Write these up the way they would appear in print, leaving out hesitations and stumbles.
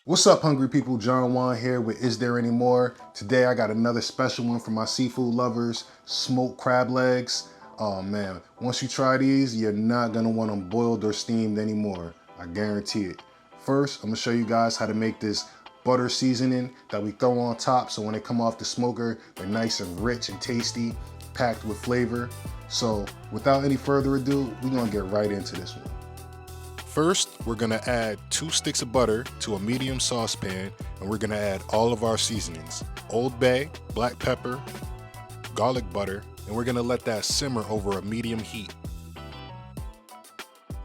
What's up, hungry people? John Juan here with Is There Any More? Today I got another special one for my seafood lovers, smoked crab legs. Oh man, once you try these, you're not gonna want them boiled or steamed anymore. I guarantee it. First, I'm gonna show you guys how to make this butter seasoning that we throw on top, so when they come off the smoker, they're nice and rich and tasty, packed with flavor. So without any further ado, we're gonna get right into this one. First, we're gonna add 2 sticks of butter to a medium saucepan, and we're gonna add all of our seasonings. Old Bay, black pepper, garlic butter, and we're gonna let that simmer over a medium heat.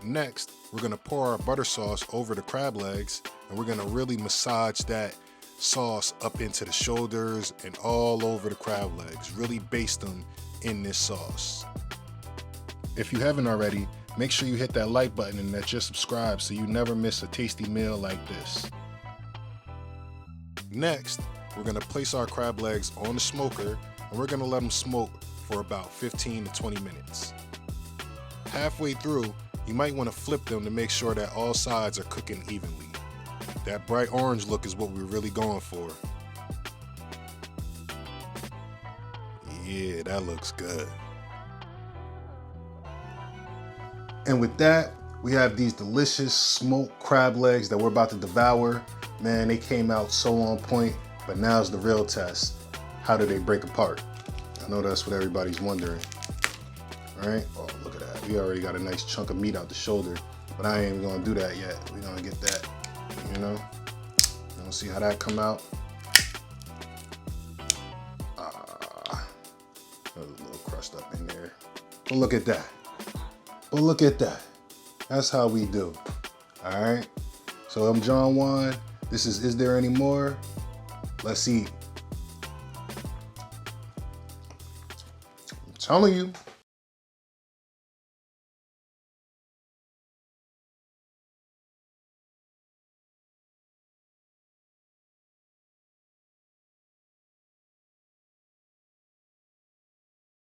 Next, we're gonna pour our butter sauce over the crab legs, and we're gonna really massage that sauce up into the shoulders and all over the crab legs. Really baste them in this sauce. If you haven't already, make sure you hit that like button and that you're subscribed so you never miss a tasty meal like this. Next, we're gonna place our crab legs on the smoker and we're gonna let them smoke for about 15 to 20 minutes. Halfway through, you might wanna flip them to make sure that all sides are cooking evenly. That bright orange look is what we're really going for. Yeah, that looks good. And with that, we have these delicious smoked crab legs that we're about to devour. Man, they came out so on point, but now's the real test. How do they break apart? I know that's what everybody's wondering. All right, oh, look at that. We already got a nice chunk of meat out the shoulder, but I ain't even gonna do that yet. We're gonna get that, you know? See how that come out? There's a little crust up in there. But look at that. But look at that. That's how we do. All right. So I'm John Juan. This is There Any More? Let's eat. I'm telling you.